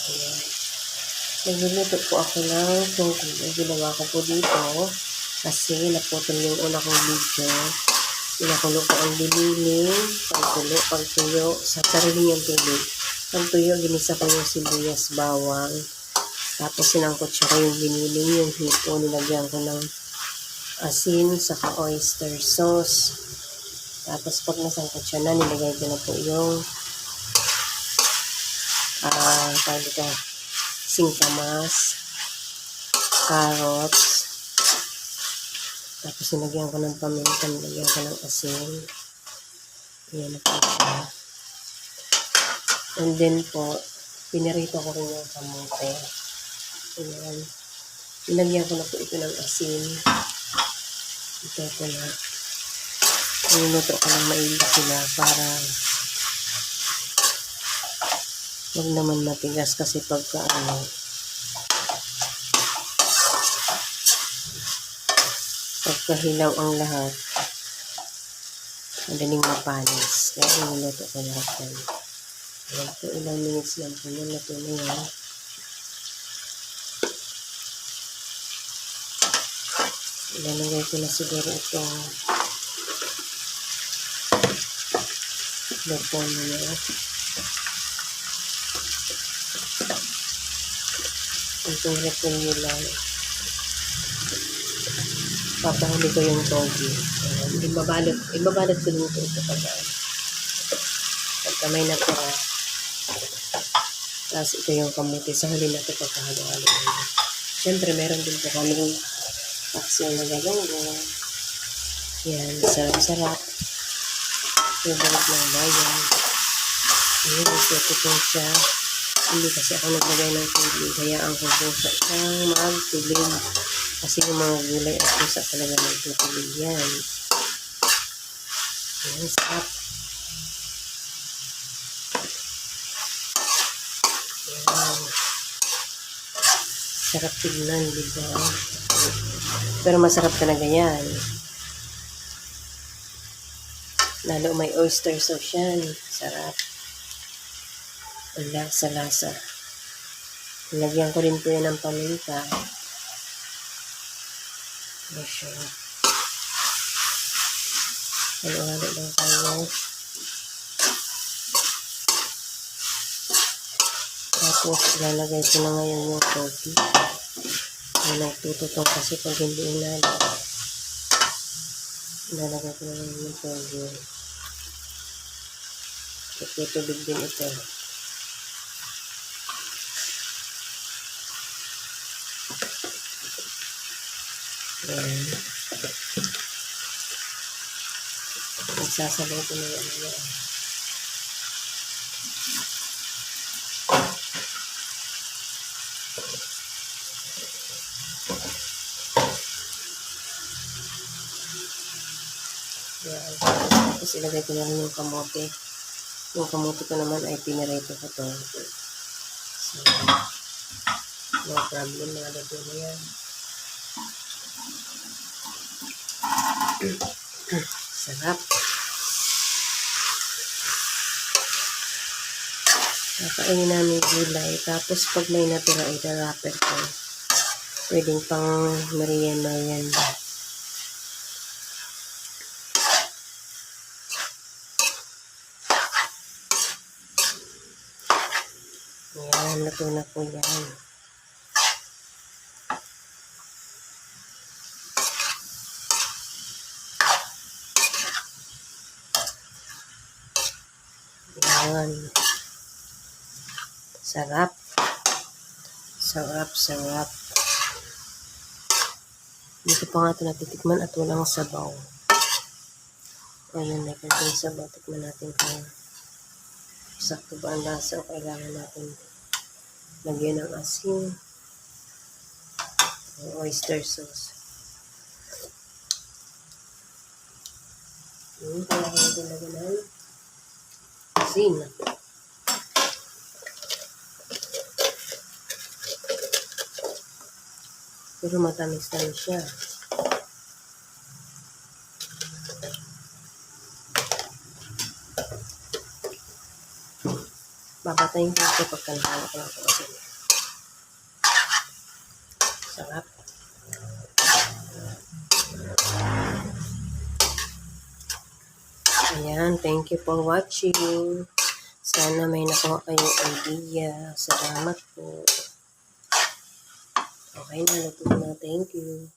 Ayan. Nagluluto po ako ng tungkol. Ang ginawa ko po dito, kasi naputol yung una kong video. Pinakulo ko ang dililing, pagtuyo sa sarili niyang tubig. Pagtuyo, ginisa ko yung sibuyas, bawang. Tapos sinangkot siya ko yung giniling, yung hito. Nilagyan ko ng asin, saka oyster sauce. Tapos pag nasangkot siya na, nilagay ko na po yung singkamas, carrots. Tapos nilagyan ko ng paminta, nilagyan ko ng asin. Ayan na po siya. And then po, pinirito ko rin yung kamote. Ayan. Nilagyan ko na po ito ng asin. Ito ko na. Niluto ko ng maigi sila para huwag naman matigas kasi pagka pagkahilaw ang lahat, madaling mapanis. Kaya niluto ko lahat yan. Ayan po, ilang minutes lang po yan. Nato na yan. Ilalagay ko na siguro itong lupon nyo. Itong lupon nyo lang. Papahuli ko yung togi. Ibabalot ko dito ito pagka may natira. Tapos ito yung kamuti. Sa huli na ito pagkahalo-halo. Siyempre, meron din po kami paksiw na galonggo. Yan, sarap-sarap. Favorite ng bayan. Ayan, ito po siya. Hindi kasi ako naglagay ng tubig. Hayaan ko po siyang magtubig. Kasi yung mga gulay at pusa talaga magtutubig yan. Ayan, sarap. Ayan. Sarap tignan, diba? Pero masarap talaga yan. Lalo may oyster sauce yan. Sarap. Ang lasa-lasa. Nilagyan ko rin po yan ng paminta. Masya. Halo-halo lang tayo. Tapos, ilalagay ko na ngayon yung togi. Nagtututong kasi pag hindi inalo. Ilalagay ko na ngayon yung togi. Tutubig din ito. Ayan. Nagsasabay ko na yan. Ayan. Tapos ilagay ko na rin yung kamote. Yung kamote ko naman ay pinirito ko to. So, no problem. Nalagay mo yan. Sarap. Kakainin namin gulay. Tapos pag may natira, ilalapit ko. Pwedeng pang merienda yan. Ayan, nato na po yan. Ayan. Sarap. Sarap. Dito pa nga ito natitikman at walang sabaw. Ayan, may konting sabaw. Tikman natin kung sakto ba ang lasa o kailangan natin lagyan ng asin o oyster sauce. Kailangan natin lagyan ng asin. Pero matamis na siya. Babatayin ko ito pagka nahalo ko lang ito asin. Sarap. Ayan, thank you for watching. Sana may nakuha kayong idea. Salamat po. Okay na, luto na. Thank you.